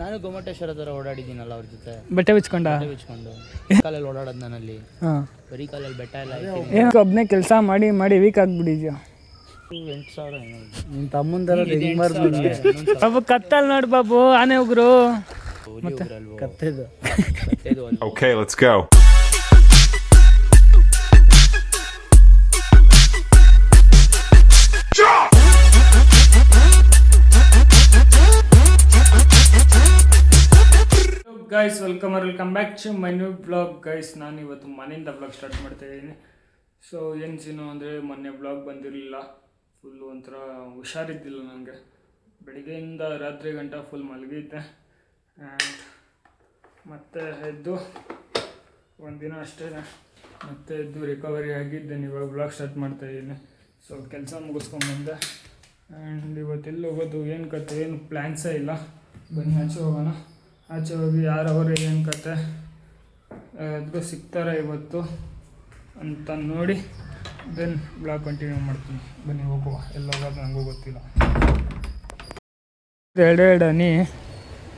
ನಾನು ಗೊಮ್ಮಟೇಶ್ವರ ಥರ ಓಡಾಡಿದ್ದೀನಲ್ಲ ಅವ್ರ ಜೊತೆ. ಬಟ್ಟೆ ಬಿಚ್ಕೊಂಡು ಕಾಲಲ್ಲಿ ಓಡಾಡೋದು ನಾನಲ್ಲಿ. ಹಾಂ, ಬರೀ ಕಾಲಲ್ಲಿ ಬೆಟ್ಟ ಎಲ್ಲ ಏನಕ್ಕೆ ಒಬ್ಬನೇ ಕೆಲಸ ಮಾಡಿ ಮಾಡಿ ವೀಕ್ ಆಗಿಬಿಟ್ಟಿದ್ಯಾ? 8,000 ನಿಮ್ಮ ತಮ್ಮನ ಥರ ಬಾಬು ಕತ್ತಲ್ ನೋಡಿ ಬಾಬು, ಆನೆ ಹೋಗ್ರು ಕತ್ತೆದು. Okay, let's go. Guys, welcome back to my new blog. Guys, ನಾನು ಇವತ್ತು ಮನೆಯಿಂದ ಬ್ಲಾಗ್ ಸ್ಟಾರ್ಟ್ ಮಾಡ್ತಾ ಇದ್ದೀನಿ. ಸೊ ಏನು ಸೀನು ಅಂದರೆ, ಮೊನ್ನೆ ಬ್ಲಾಗ್ ಬಂದಿರಲಿಲ್ಲ. ಫುಲ್ಲು ಒಂಥರ ಹುಷಾರಿದ್ದಿಲ್ಲ ನನಗೆ. ಬೆಳಿಗ್ಗೆಯಿಂದ ರಾತ್ರಿ ಗಂಟ ಫುಲ್ ಮಲಗಿದ್ದೆ. ಆ್ಯಂಡ್ ಮತ್ತೆ ಎದ್ದು ಒಂದಿನ ಅಷ್ಟೇ, ಮತ್ತೆ ಎದ್ದು ರಿಕವರಿ ಆಗಿದ್ದೇನೆ. ಇವಾಗ ಬ್ಲಾಗ್ ಸ್ಟಾರ್ಟ್ ಮಾಡ್ತಾಯಿದ್ದೀನಿ. ಸೊ ಕೆಲಸ ಮುಗಿಸ್ಕೊಂಡ್ಬಂದೆ. ಆ್ಯಂಡ್ ಇವತ್ತೆಲ್ಲಿ ಹೋಗೋದು, ಏನು ಕತೆ, ಏನು ಪ್ಲ್ಯಾನ್ಸೇ ಇಲ್ಲ. ಬನ್ನಿ ಆಚೆ ಹೋಗೋಣ. ಆಚೆ ಹೋಗಿ ಯಾರವರು ಏನು ಕತೆ ಎದ್ಗೂ ಸಿಗ್ತಾರೆ ಇವತ್ತು ಅಂತ ನೋಡಿ ದೆನ್ ಬ್ಲಾಗ್ ಕಂಟಿನ್ಯೂ ಮಾಡ್ತೀನಿ. ಬನ್ನಿ ಹೋಗುವ. ಎಲ್ಲ ಹೋಗೋದು ನನಗೂ ಗೊತ್ತಿಲ್ಲ. ಎರಡು ಹನಿ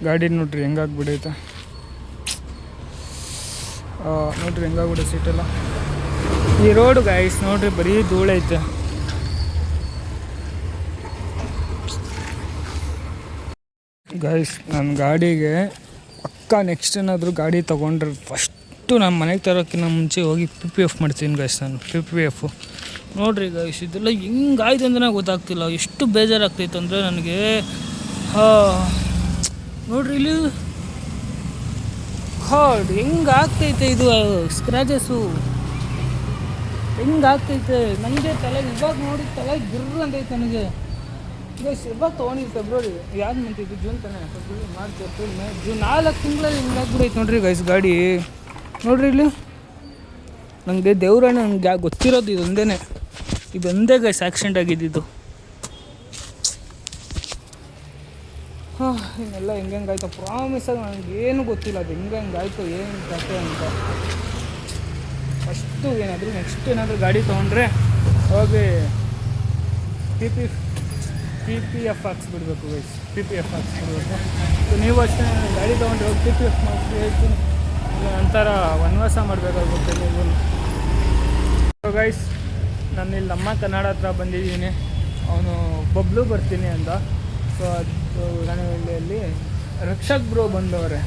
ಗಾಡಿ ನೋಡ್ರಿ ಹೆಂಗಾಗ್ಬಿಡೈತೆ. ನೋಡ್ರಿ ಹೆಂಗಾಗ್ಬಿಡ ಸೀಟೆಲ್ಲ. ಈ ರೋಡು ಗೈಸ್ ನೋಡ್ರಿ ಬರೀ ಧೂಳೈತೆ. ಗೈಸ್, ನನ್ನ ಗಾಡಿಗೆ ಪಕ್ಕ ನೆಕ್ಸ್ಟ್ ಏನಾದರೂ ಗಾಡಿ ತೊಗೊಂಡ್ರೆ ಫಸ್ಟು ನಮ್ಮ ಮನೆಗೆ ತರೋಕ್ಕಿಂತ ಮುಂಚೆ ಹೋಗಿ PPF ಮಾಡ್ತೀನಿ ಗೈಸ್. ನಾನು PPF ನೋಡಿರಿ ಗೈಸ್, ಇದೆಲ್ಲ ಹೆಂಗಾಯ್ತು ಅಂದರೆ ಗೊತ್ತಾಗ್ತಿಲ್ಲ. ಎಷ್ಟು ಬೇಜಾರಾಗ್ತೈತೆ ಅಂದರೆ ನನಗೆ. ನೋಡ್ರಿ ಇಲ್ಲಿ ಹೆಂಗಾಗ್ತೈತೆ ಇದು ಸ್ಕ್ರ್ಯಾಚಸ್ಸು, ಹೆಂಗಾಗ್ತೈತೆ ನನಗೆ. ತಲೆ ಇವಾಗ ನೋಡಿ ತಲೆ ಗಿರ್ರು ಅಂತೈತೆ ನನಗೆ. ಗೈಸ್, ಇವಾಗ ತೊಗೊಂಡಿದ್ದು ಫೆಬ್ರವರಿ, ಯಾವ್ದು ಮಂತಿದ್ದು? ಜೂನ್ ತಾನೆ. February, March, April, May, June 4 ತಿಂಗಳಲ್ಲಿ ಹಿಂಗಾಗ್ಬಿಡೈತೆ ನೋಡ್ರಿ ಗೈಸ್ ಗಾಡಿ. ನೋಡ್ರಿ ಇಲ್ಲಿ ನನಗೆ ದೇವ್ರಣ್ಣ ನನಗೆ ಗೊತ್ತಿರೋದು ಇದೊಂದೇ ಗೈಸ್ ಆಕ್ಸಿಡೆಂಟ್ ಆಗಿದ್ದು. ಇನ್ನೆಲ್ಲ ಹೆಂಗಾಯ್ತು ಪ್ರಾಮಿಸಾಗಿ ನನಗೇನು ಗೊತ್ತಿಲ್ಲ. ಅದು ಹೆಂಗಾಯ್ತು ಏನು ಕತೆ ಅಂತ. ಫಸ್ಟು ಏನಾದರೂ ನೆಕ್ಸ್ಟ್ ಏನಾದರೂ ಗಾಡಿ ತೊಗೊಂಡ್ರೆ ಹೋಗಿ PPF ಹಾಕ್ಸ್ಬಿಡ್ಬೇಕು ಗೈಸ್. PPF ಹಾಕ್ಸ್ಬಿಡ್ಬೇಕು. ಸೊ ನೀವು ಅಷ್ಟೇ ಗಾಡಿ ತೊಗೊಂಡ್ರೆ ಹೋಗಿ PPF ಮಾಡಿಸಿ ಹೇಳ್ತೀನಿ. ಇಲ್ಲ ಒಂಥರ ವನವಾಸ ಮಾಡಬೇಕಾಗುತ್ತೆ ನೀವು. ಸೊ ಗೈಸ್, ನಾನು ಇಲ್ಲಿ ನಮ್ಮ ಕನ್ನಡ ಹತ್ರ ಬಂದಿದ್ದೀನಿ. ಅವನು ಬಬ್ಲು ಬರ್ತೀನಿ ಅಂದ. ಸೊ ಅದು ನಾನು ಇಲ್ಲಿ ರಕ್ಷಕ್ ಬ್ರೋ ಬಂದವ್ರೆ.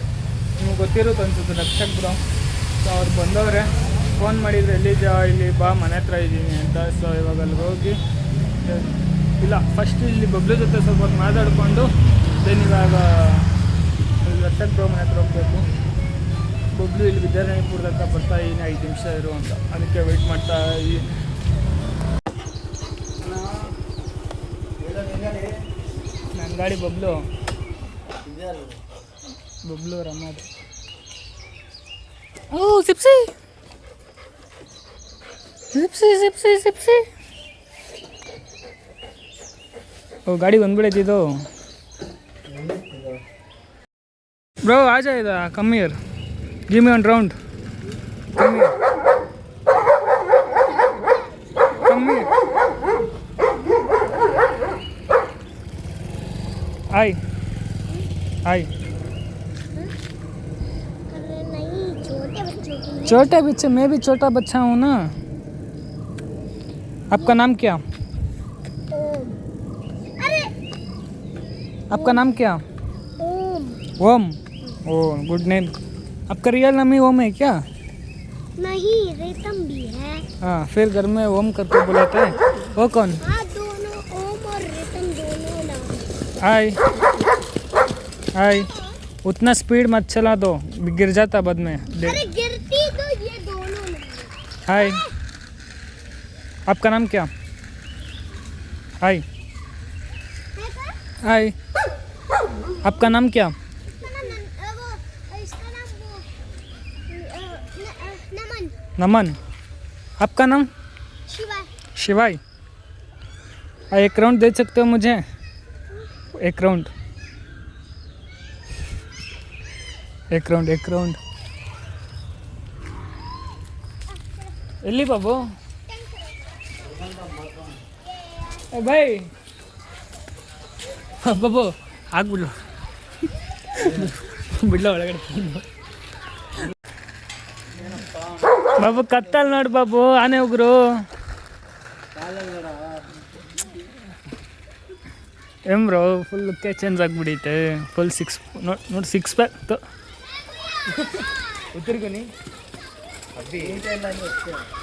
ನಿಮ್ಗೆ ಗೊತ್ತಿರುತ್ತೆ ಅನ್ಸುತ್ತೆ ರಕ್ಷಕ್ ಬ್ರೋ. ಸೊ ಅವ್ರು ಬಂದವ್ರೆ. ಫೋನ್ ಮಾಡಿದರೆ ಎಲ್ಲಿದ್ಯಾ, ಇಲ್ಲಿ ಬಾ ಮನೆ ಹತ್ರ ಇದ್ದೀನಿ ಅಂತ. ಸೊ ಇವಾಗ ಅಲ್ಲಿ ಹೋಗಿ ಇಲ್ಲ ಫಸ್ಟ್ ಇಲ್ಲಿ ಬಬ್ಲು ಜೊತೆ ಸ್ವಲ್ಪ ಹೊತ್ತು ಮಾತಾಡಿಕೊಂಡು ದೆನ್ ಇವಾಗ ರಕ್ಷಕ್ ಬ್ರೋ ಮನೆ ಹತ್ರ ಹೋಗಬೇಕು. ಬಬ್ಲು ಇಲ್ಲಿ ವಿದ್ಯಾರಣ್ಯಪುರದ ಹತ್ರ ಬರ್ತಾ ಇದ್ದೀನಿ, 5 ನಿಮಿಷ ಇರು ಅಂತ. ಅದಕ್ಕೆ ವೆಯ್ಟ್ ಮಾಡ್ತಾ ನನ್ನ ಗಾಡಿ ಬಬ್ಲು ರಮ್ಮದು. ಓ ಸಿಪ್ಸಿ ಸಿಪ್ಸಿ ಸಿಪ್ಸಿ ಸಿಪ್ಸಿ. ಓ ಗಾಡಿ ಬಂದ್ಬಿಡೈತಿದ್ದು. ಬ್ರೋ ಆಜಾ ಇದ come here, give me one round. Come here. Hi hi. छोटे बच्चे, मैं भी छोटा बच्चा हूँ ना. आपका नाम क्या? आपका नाम क्या? ओम. ओ गुड नेम. आपका रियल नाम ही ओम है क्या? नहीं, रेतम भी है. हाँ, फिर घर में ओम करके बुलाते हैं. वो कौन? हाँ, दोनों ओम और रेतम दोनों नाम. हाय हाय. उतना स्पीड मत चला दो, गिर जाता बाद में. अरे गिरती तो ये दोनों नाम. हाय. आपका नाम क्या? हाय हाय. आपका नाम क्या? नमन. आपका नाम? शिवाय. एक राउंड दे सकते हो मुझे? एक राउंड. ಎಲ್ಲಿ ಬಾಬು? ಬಾಯ್ ಬಾಬು ಆಗ್ಬಿಡ್ಲು. ಬಿಡ್ಲ ಒಳಗಡೆ ಬಾಬು ಕತ್ತಲ್ ನೋಡಿ ಬಾಬು ಆನೆ ಹೋಗ್ರು ಏನ್ ಬ್ರೋ ಫುಲ್ ಲುಕ್ಕೇ ಚೇಂಜ್ ಆಗಿಬಿಡೈತೆ ಫುಲ್ ನೋಡಿ 6 ಪ್ಯಾಕ್ ಉತ್ತರ್ಗನಿ ಅಬ್ಬಿ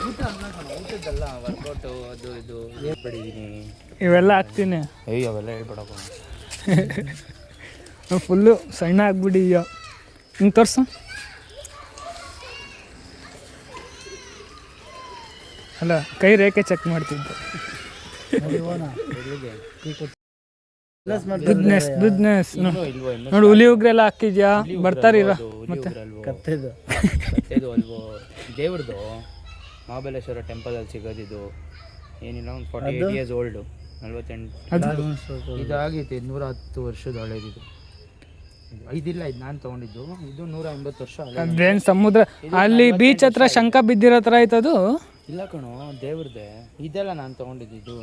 ಊಟದ್ದಲ್ಲ ವರ್ಕೌಟು ಅದು ಇದು ಹೇಳ್ಬಿಟ್ಟಿದ್ದೀನಿ. ಇವೆಲ್ಲ ಹಾಕ್ತೀನಿ. ಅಯ್ಯೋ ಅವೆಲ್ಲ ಹೇಳ್ಬಿಡಪ್ಪ. ಫುಲ್ಲು ಸಣ್ಣ ಆಗ್ಬಿಟ್ಟಿದ್ಯ. ಹಿಂಗೆ ತೋರ್ಸು. ಅಲ್ಲ ಕೈ ರೇಖೆ ಚೆಕ್ ಮಾಡ್ತಿದ್ದೆ. ಬಿಸ್ನೆಸ್ ನೋಡಿ ಹುಲಿ ಉಗ್ರೆಲ್ಲ ಹಾಕಿದ್ಯಾ ಬರ್ತಾರಿರ ಮತ್ತೆ ಕತ್ತೆದು ಅಲ್ವೋ ದೇವ್ರದ್ದು ಮಹಾಬಲೇಶ್ವರ ಟೆಂಪಲಲ್ಲಿ ಸಿಗೋದಿದು ಏನಿಲ್ಲ ಒಂದು 48 ಇಯರ್ಸ್ ಓಲ್ಡು 48 ಇದಾಗೈತೆ 110 ವರ್ಷದ ಹಳೇದಿದು. ಇದಿಲ್ಲ ಇದು ನಾನು ತೊಗೊಂಡಿದ್ದು ಇದು 180 ವರ್ಷ ಅದೇನು ಸಮುದ್ರ ಅಲ್ಲಿ ಬೀಚ್ ಹತ್ರ ಶಂಕ ಬಿದ್ದಿರೋ ಥರ ಆಯ್ತದು. ಇಲ್ಲ ಕಣೋ ದೇವ್ರದ್ದೇ ಇದೆಲ್ಲ ನಾನು ತೊಗೊಂಡಿದ್ದು ಇದು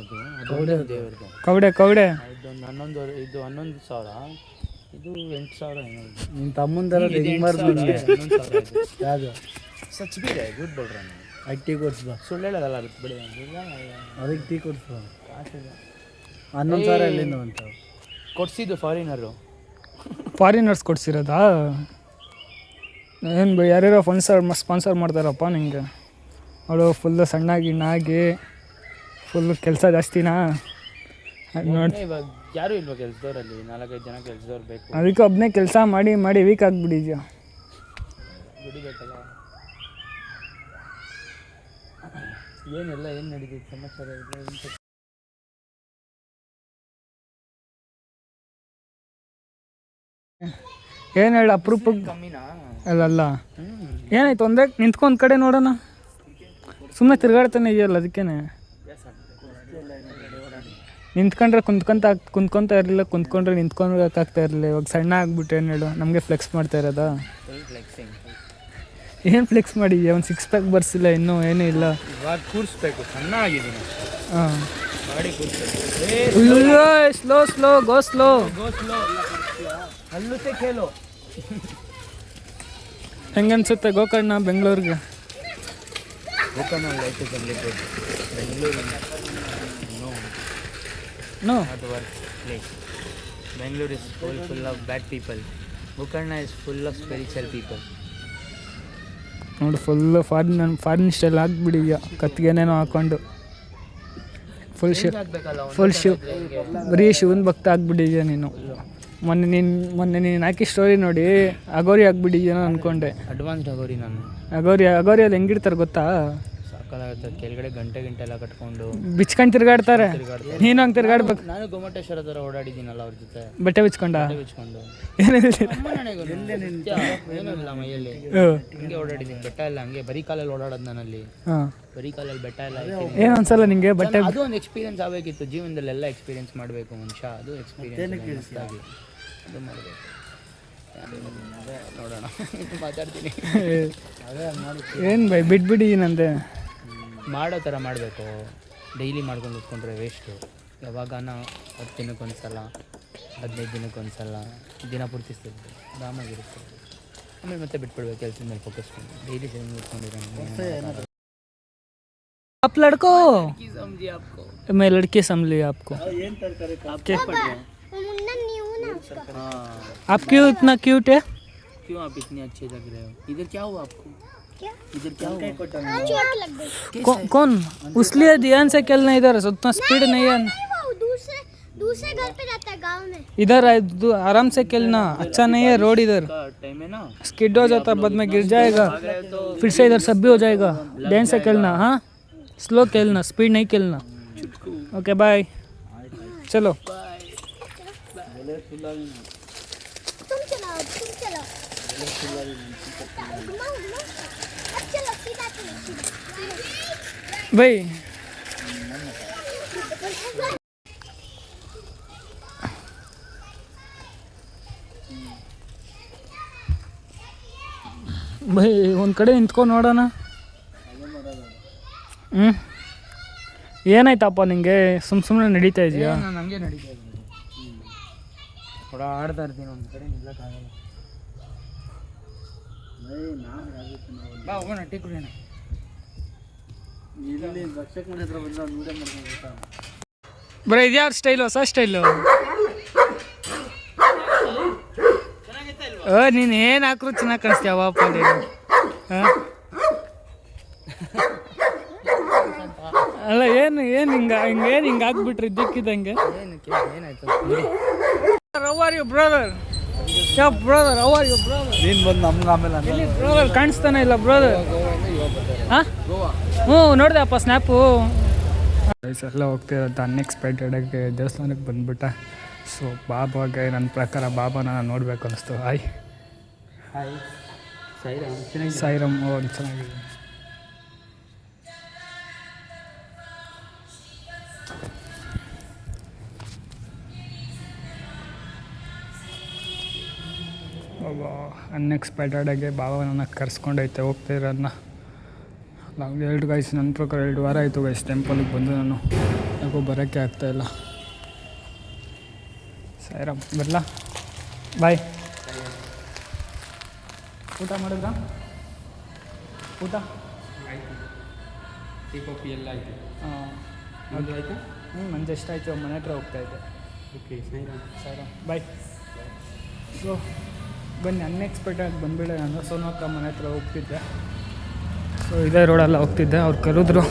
ಅದು ದೇವ್ರದ್ದು ಕೌಡೆ ಇದೊಂದು 11,000 ಇದು 8,000 ಏನೋ. ನಿಮ್ಮ ತಮ್ಮಂದರ ಯಾವುದು ಸಚ್ ಬೀರೆ ಗುಡ್ ಬೋಲ್ರ ಅದಕ್ಕೆ ಟೀ ಕೊಡ್ಸ್ಬಾ. ಸುಳ್ಳು ಹೇಳೋದಲ್ಲ ಅದಕ್ಕೆ ಬಿಡಿ ಅದಕ್ಕೆ ಟೀ ಕೊಡ್ಸ್ಬಾ. 11,000 ಎಲ್ಲಿಂದ ಅಂತ ಕೊಡ್ಸಿದ್ದು ಫಾರಿನರ್ಸ್ ಕೊಡ್ಸಿರೋದಾ? ಏನು ಯಾರ್ಯಾರೋ ಸ್ಪಾನ್ಸರ್ ಮಾಡ್ತಾರಪ್ಪ ನಿಂಗೆ. ಅವಳು ಫುಲ್ಲು ಸಣ್ಣಾಗಿ ಫುಲ್ಲು ಕೆಲಸ ಜಾಸ್ತಿನಾ ನೋಡಿ. ಇವಾಗ ಯಾರೂ ಇಲ್ವಾ ಕೆಲಸದವ್ರಲ್ಲಿ? 4-5 ಜನ ಕೆಲಸದವ್ರು ಬೇಕು. ಅದಕ್ಕೆ ಒಬ್ಬನೇ ಕೆಲಸ ಮಾಡಿ ವೀಕ್ ಆಗಿಬಿಟ್ಟಿದ್ಯಾ. ದುಡಿಬೇಕಲ್ಲ. ಏನೆಲ್ಲ ಏನು ನಡೀತೈತೆ ಸಮಾಚಾರ? ಏನು ಹೇಳಿ ಅಪರೂಪಕ್ಕೆ ಕಮ್ಮಿನಾ? ಅಲ್ಲ ಏನಾಯ್ತು ಒಂದೇ ನಿಂತ್ಕೊಂಡ್ ಕಡೆ ನೋಡೋಣ. ಸುಮ್ಮನೆ ತಿರ್ಗಾಡ್ತಾನೆ ಇದೆಯಲ್ಲ ಅದಕ್ಕೇನೆ. ನಿಂತ್ಕೊಂಡ್ರೆ ಕುಂತ್ಕೊಂತ ಇರಲಿಲ್ಲ, ಕುಂತ್ಕೊಂಡ್ರೆ ನಿಂತ್ಕೊಂಡಾಗ್ತಾ ಇರಲಿಲ್ಲ. ಇವಾಗ ಸಣ್ಣ ಆಗ್ಬಿಟ್ಟು ಏನು ಹೇಳು ನಮಗೆ ಫ್ಲೆಕ್ಸ್ ಮಾಡ್ತಾ ಇರೋದಾ? ಏನು ಫ್ಲೆಕ್ಸ್ ಮಾಡಿದ್ಯಾ? ಒಂದು 6 ಪ್ಯಾಕ್ ಬರ್ಸಿಲ್ಲ ಇನ್ನೂ ಏನೂ ಇಲ್ಲ. ಇವಾಗ ಕೂರಿಸ್ಬೇಕು, ಸಣ್ಣ ಆಗಿದ್ದೀನಿ. ಹಾಂ ಗಾಡಿ ಕೂರಿಸ್ಬೇಕು. ಸ್ಲೋ ಅಲ್ಲುತ್ತೆ ಕೇಳು. ಹೆಂಗನ್ಸುತ್ತೆ ಗೋಕರ್ಣ ಬೆಂಗಳೂರಿಗೆ? ಗೋಕರ್ಣ ಲೈಫ್ ಬಂದಿರ್ಬೋದು. Bengaluru no not work place. Bangalore is full of bad people. Gokarna is full of spiritual people. ನೋಡಿ ಫುಲ್ಲು ಫಾರಿನ್ ಸ್ಟೈಲ್ ಆಗಿಬಿಡಿದ್ಯಾ. ಕತ್ತಿಗೆನೇನೋ ಹಾಕೊಂಡು ಫುಲ್ ಶಿವ್ ಬರೀ ಶಿವನ್ ಭಕ್ತ ಆಗ್ಬಿಟ್ಟಿದ್ಯಾ ನೀನು. ಮೊನ್ನೆ ನೀನು ಹಾಕಿ ಸ್ಟೋರಿ ನೋಡಿ ಅಗೋರಿ ಆಗ್ಬಿಟ್ಟಿದ್ಯೇನೋ ಅಂದ್ಕೊಂಡೆ. ಅಡ್ವಾನ್ಸ್ಡ್ ಅಗೋರಿ ನಾನು. ಅಗೋರಿಯಲ್ಲಿ ಹೆಂಗಿರ್ತಾರೆ ಗೊತ್ತಾ? ಸಾಕಾಗುತ್ತೆ. ಕೆಳಗಡೆ ಗಂಟೆ ಎಲ್ಲ ಕಟ್ಕೊಂಡು ಬಿಚ್ಕೊಂಡು ತಿರ್ಗಾಡ್ತಾರೆ. ನೀನು ಹಂಗೆ ತಿರ್ಗಾಡ್ಬೇಕು. ನಾನು ಗೊಮ್ಮಟೇಶ್ವರ ಥರ ಓಡಾಡಿದ್ದೀನಲ್ಲ ಅವ್ರ ಜೊತೆ. ಬಟ್ಟೆ ಬಿಚ್ಕೊಂಡ ಬಿಚ್ಕೊಂಡು ಏನಿಲ್ಲ ಮೈಯಲ್ಲಿ ಹಂಗೆ ಓಡಾಡಿದ್ದೀನಿ. ಬೆಟ್ಟ ಎಲ್ಲ ಹಂಗೆ ಬರೀ ಕಾಲಲ್ಲಿ ಓಡಾಡೋದು ನಾನಲ್ಲಿ. ಬರೀ ಕಾಲಲ್ಲಿ ಬೆಟ್ಟ ಎಲ್ಲ ಏನು ಅನ್ಸಲ್ಲ ನಿಂಗೆ? ಬಟ್ಟೆ ಅದು ಒಂದು ಎಕ್ಸ್ಪೀರಿಯನ್ಸ್ ಆಗಬೇಕಿತ್ತು ಜೀವನದಲ್ಲಿ. ಎಲ್ಲ ಎಕ್ಸ್ಪೀರಿಯನ್ಸ್ ಮಾಡಬೇಕು ಮನುಷ್ಯ. ಅದು ಎಕ್ಸ್ಪೀರಿಯನ್ಸ್ ಆಗಿ ಅದು ಮಾಡಬೇಕು. ನೋಡೋಣ ಮಾತಾಡ್ತೀನಿ. ಏನು ಬೈ ಬಿಟ್ಬಿಟ್ಟಿದ್ದೀನಂತೆ. ಮಾಡೋ ಥರ ಮಾಡಬೇಕು. ಡೈಲಿ ಮಾಡ್ಕೊಂಡು ಕೂತ್ಕೊಂಡ್ರೆ ವೇಸ್ಟು. ಯಾವಾಗನ 10 ದಿನಕ್ಕೊಂದ್ಸಲ 15 ದಿನಕ್ಕೊಂದ್ಸಲ ದಿನ ಪೂರ್ತಿಸ್ತಿದ್ದೆ ಆರಾಮಾಗಿರುತ್ತೆ. ಆಮೇಲೆ ಮತ್ತೆ ಬಿಟ್ಬಿಡ್ಬೇಕು. ಕೆಲಸದ ಮೇಲೆ ಫೋಕಸ್ ಮಾಡಿ ಡೈಲಿ ಸೇವಿಂಗ್ ಇಟ್ಕೊಂಡಿರೋ. आप लड़को मैं लड़के समझ लिया आपको. आप क्यों इतना क्यूट है? क्यों आप इतने अच्छे लग रहे हो? इधर क्या हुआ आपको? इधर क्या हुआ? चोट लग गई. कौन उसलिए ध्यान से खेलना. इधर उतना स्पीड नहीं है. दूसरे घर पे रहता है गांव में. इधर आराम से खेलना. अच्छा नहीं है रोड इधर. टाइम है ना. स्किड हो जाता बाद में गिर जाएगा. फिर से इधर सब भी हो जाएगा. ध्यान से खेलना. हाँ स्लो खेलना, स्पीड नहीं खेलना. Okay bye. चलो तुम चलाओ. चलो सीधा चलो. भाई ಒಂದು ಕಡೆ ನಿಂತ್ಕೊಂಡು ನೋಡೋಣ. ಏನಾಯ್ತಪ್ಪ ನಿಂಗೆ? ಸುಮ್ಮನೆ ನಡೀತಾ ಇದೆಯಾ? ನಾನು ಹಂಗೆ ನಡೀತಾ ಇದ್ದೀನಿ. ಆಡ್ತಾ ಇರ್ತೀನಿ. ಒಂದು ಕಡೆ ನಿಲ್ಲಕ್ಕಾಗಲ್ಲ. ಬಾ ಹೋಗೋಣ ಟೀ ಕುಡಿಯೋಣ. ಇಲ್ಲಿ ರಕ್ಷಕ ಮನೆ ಹತ್ರ ಬಂದ್ರೆ ಅವ್ನು ವೀಡಿಯೋ ಮಾಡ್ಕೊಂಡು ಬರೋ ಇದ್ಯಾವ ಸ್ಟೈಲು, ಹೊಸ ಸ್ಟೈಲು. ನೀನು ಏನು ಹಾಕ್ರು ಚೆನ್ನಾಗಿ ಕಾಣಿಸ್ತೀಯವ ಪಾಲಿ. ಅಲ್ಲ ಏನು ಹಿಂಗೆ ಹಾಕ್ಬಿಟ್ರಿ ಇದ್ದಕ್ಕಿದ್ದಂಗೆ. ಏನಕ್ಕೆ ಏನಾಯ್ತು? How are you, brother? Yeah, brother, how are you, brother? ನೀನು ಬಂದು ನಮ್ಗೆ ಆಮೇಲೆ ಎಲ್ಲಿ ಬ್ರದರ್ ಕಾಣಿಸ್ತಾನೆ ಇಲ್ಲ ಬ್ರದರ್. ಹಾಂ ನೋಡಿದೆ ಅಪ್ಪ ಸ್ನ್ಯಾಪು. ಎಲ್ಲ ಹೋಗ್ತಿರೋದು ಅನ್ಎಕ್ಸ್ಪೆಕ್ಟೆಡಾಗಿ ದೇವಸ್ಥಾನಕ್ಕೆ ಬಂದುಬಿಟ್ಟೆ. ಸೊ ಬಾಬಾಗೆ ನನ್ನ ಪ್ರಕಾರ ಬಾಬಾನ ನಾನು ನೋಡಬೇಕು ಅನ್ನಿಸ್ತು. ಹಾಯ್ ಹಾಯ್ ಸಾಯಿರಾಮ್, ಚೆನ್ನಾಗಿ ಸಾಯಿರಾಮ್. ಚೆನ್ನಾಗಿದೆ. ಬಾಬಾ ಅನ್ಎಕ್ಸ್ಪೆಕ್ಟೆಡಾಗಿ ಬಾಬಾ ನನ್ನ ಕರ್ಸ್ಕೊಂಡೈತೆ ಹೋಗ್ತಾಯಿರೋದನ್ನ. ನಾವು 2 ಗೈಸ್, ನನ್ನ ಪ್ರಕಾರ 2 ವಾರ ಆಯಿತು ಗೈಸ್ ಟೆಂಪಲ್ಗೆ ಬಂದು. ನಾನು ಯಾಕೋ ಬರೋಕ್ಕೆ ಆಗ್ತಾಯಿಲ್ಲ. ಸಾಯಿರಾಮ್ ಬರಲಾ? ಬಾಯ್. ಊಟ ಮಾಡಿದ್ರಾ? ಊಟ ಆಯಿತು. ಟೀ ಕಾಫಿ ಎಲ್ಲ ಆಯಿತು. ಹಾಂ ಅದು ಆಯಿತು. ನಂದು ಎಷ್ಟಾಯಿತು ಮನೆ ಹತ್ರ ಹೋಗ್ತಾಯಿದ್ದೆ. ಓಕೆ ಸಾಯಿರಾಮ್. ಸಾಯಿರಾಮ್ ಬಾಯ್. ಸೊ ಬನ್ನಿ, ಅನ್ಎಕ್ಸ್ಪೆಕ್ಟಾಗಿ ಬಂದುಬಿಡೆ. ನಾನು ಸೋನಕ್ಕ ಮನೆ ಹತ್ರ ಹೋಗ್ತಿದ್ದೆ. ಸೊ ಇದೇ ರೋಡೆಲ್ಲ ಹೋಗ್ತಿದ್ದೆ, ಅವ್ರು ಕರೆದ್ರು,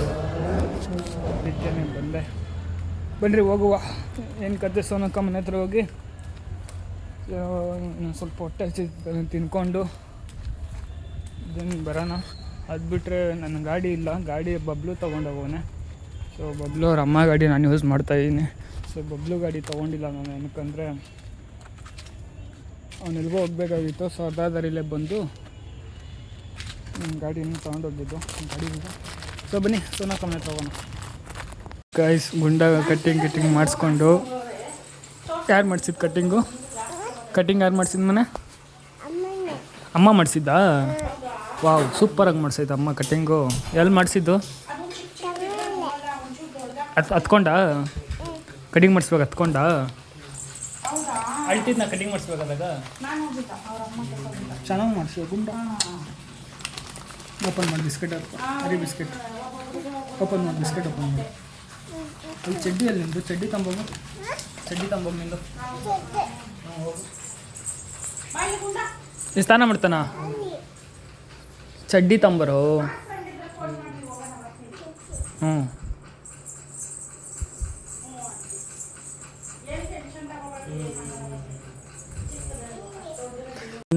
ಅದಕ್ಕೆ ಬಂದೆ. ಬನ್ನಿರಿ ಹೋಗುವ. ಏನು ಕತೆ ಸೋನಕ್ಕ ಮನೆ ಹತ್ರ ಹೋಗಿ ಇನ್ನೊಂದು ಸ್ವಲ್ಪ ಹೊಟ್ಟೆ ತಿನ್ಕೊಂಡು ದೆನ್ ಬರೋಣ. ಅದು ಬಿಟ್ಟರೆ ನನ್ನ ಗಾಡಿ ಇಲ್ಲ, ಗಾಡಿ ಬಬ್ಲು ತೊಗೊಂಡೋಗೋನೆ. ಸೊ ಬಬ್ಲು ಅವ್ರ ಅಮ್ಮ ಗಾಡಿ ನಾನು ಯೂಸ್ ಮಾಡ್ತಾಯಿದ್ದೀನಿ. ಸೊ ಬಬ್ಲು ಗಾಡಿ ತೊಗೊಂಡಿಲ್ಲ ನಾನು, ಏನಕ್ಕಂದರೆ ಅವನೆಲ್ಗೋ ಹೋಗ್ಬೇಕಾಗಿತ್ತು. ಸೊ ಅದಾದರಿಲ್ಲೇ ಬಂದು ನನ್ನ ಗಾಡಿಯನ್ನು ತೊಗೊಂಡೋಗಿದ್ದು ಗಾಡಿಯಿಂದ. ಸೊ ಬನ್ನಿ ಸೋನಕ್ಕ ಮನೆ ತೊಗೋಣ. ಗೈಸ್ ಗುಂಡ ಕಟ್ಟಿಂಗ್ ಮಾಡಿಸ್ಕೊಂಡು. ಯಾರು ಮಾಡಿಸಿದ್ದು ಕಟ್ಟಿಂಗು? ಕಟ್ಟಿಂಗ್ ಯಾರು ಮಾಡಿಸಿದ ಮನೆ? ಅಮ್ಮ ಮಾಡಿಸಿದ್ದಾ? ವಾವ್, ಸೂಪರಾಗಿ ಮಾಡಿಸೈತೆ ಅಮ್ಮ ಕಟ್ಟಿಂಗು. ಎಲ್ಲಿ ಮಾಡಿಸಿದ್ದು? ಹತ್ಕೊಂಡ ಕಟಿಂಗ್ ಮಾಡಿಸ್ಬೇಕು? ಹತ್ಕೊಂಡ ಅಳ್ತಿದ್ನ ಕಟಿಂಗ್ ಮಾಡಿಸ್ಬೇಕಾದಾಗ? ಚೆನ್ನಾಗಿ ಮಾಡಿಸಿ ಗುಂಡ. ಓಪನ್ ಮಾಡಿ ಬಿಸ್ಕೆಟ್ ಅರಿ ಬಿಸ್ಕೆಟ್ ಓಪನ್ ಮಾಡಿ, ಬಿಸ್ಕೆಟ್ ಓಪನ್ ಮಾಡಿ. ಅಲ್ಲಿ ಚಡ್ಡಿಯಲ್ಲಿ ನಿಂದು ಚಡ್ಡಿ ತಂಬೋಗು, ಚಡ್ಡಿ ತಂಬೋಗು ನಿಂದು. ನೀನು ಸ್ನಾನ ಮಾಡ್ತಾನ? ಚಡ್ಡಿ ತಂಬರು. ಹ್ಞೂ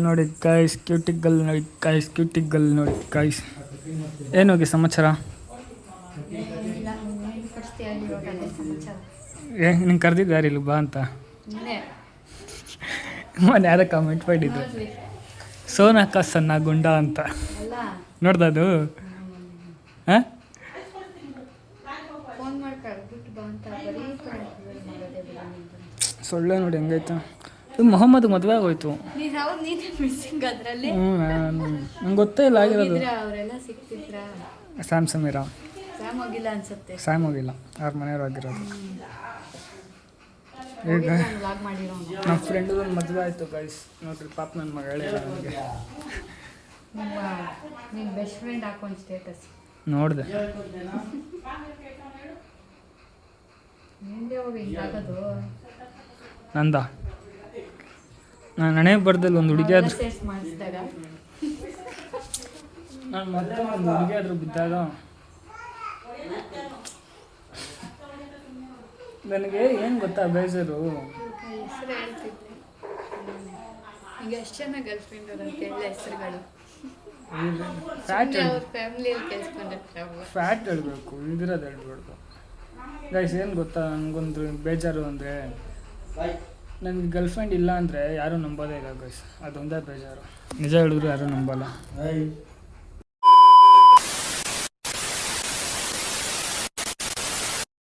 ನೋಡಿ ಗಾಯ್ಸ್, ಕ್ಯೂಟಿಗಲ್ ನೋಡಿ ಗಾಯ್ಸ್, ಕ್ಯೂಟಿಗಲ್ ನೋಡಿ ಗಾಯ್ಸ್. ಏನೋಗಿ ಸಮಾಚಾರ? ನಿಂಗೆ ಕರೆದಿದ್ದು ಯಾರಿಲ್ಲ ಬಾ ಅಂತ? ಮೊನ್ನೆ ಯಾರೋ ಕಮೆಂಟ್ ಮಾಡಿದ್ದು, ಸೋನಕ್ಕ ಸಣ್ಣ ಗುಂಡ ಅಂತ. ನೋಡ್ದದು? ಹಾಂ ಸೊಳ್ಳೆ ನೋಡಿ ಹೆಂಗೈತೆ. ಇದು ಮೊಹಮ್ಮದ್ ಮದುವೆ ಆಗೋಯ್ತು. ನಂಗೆ ಗೊತ್ತೇ ಇಲ್ಲ ಆಗಿರೋದು. ಸ್ಯಾಮ್ ಸಮೀರಾ ಸ್ಯಾಮ್ ಹೋಗಿಲ್ಲ, ಅವ್ರ ಮನೆಯವ್ರು ಆಗಿರೋದು. ಈಗ ನಮ್ಮ ಫ್ರೆಂಡು ಒಂದು ಮದುವೆ ಆಯಿತು ಗೈಸ್. ನೋಡ್ರಿ ಪಾಪ ನನ್ನ ಮಗ ಹೇಳಿಲ್ಲ ನನಗೆ. ನೋಡಿದೆ. ನಂದ ನಾನು ಹಣೆ ಬರ್ದಲ್ಲಿ ಒಂದು ಹುಡುಗಿ ಆದ್ರು, ನಾನು ಮತ್ತೆ ಒಂದು ಹುಡುಗಿ ಆದರೂ ಬಿದ್ದಾಗ ನನಗೆ ಏನು ಗೊತ್ತಾ ಬೇಜಾರು. ಈಗ ಎಷ್ಟು ಜನ ಗರ್ಲ್ ಫ್ರೆಂಡ್ ಅಂತ ಎಲ್ಲ ಹೆಸರುಗಳು ಫ್ಯಾಮಿಲಿಯಲ್ಲಿ ಕೇಳಿಸ್ಕೊಂಡಿರ್ತಾರೆ. ಫ್ಯಾಟ್ ಹೇಳಬೇಕು, ಇದಿರೋದು ಹೇಳ್ಬಾರ್ದು ಗೈಸ್. ಏನು ಗೊತ್ತಾ ನನಗೊಂದು ಬೇಜಾರು ಅಂದರೆ, ನನಗೆ ಗರ್ಲ್ ಫ್ರೆಂಡ್ ಇಲ್ಲ ಅಂದರೆ ಯಾರೂ ನಂಬೋದೇ ಇಲ್ಲ ಗೈಸ್. ಅದೊಂದೇ ಬೇಜಾರು. ನಿಜ ಹೇಳಿದ್ರು ಯಾರೂ ನಂಬಲ್ಲ.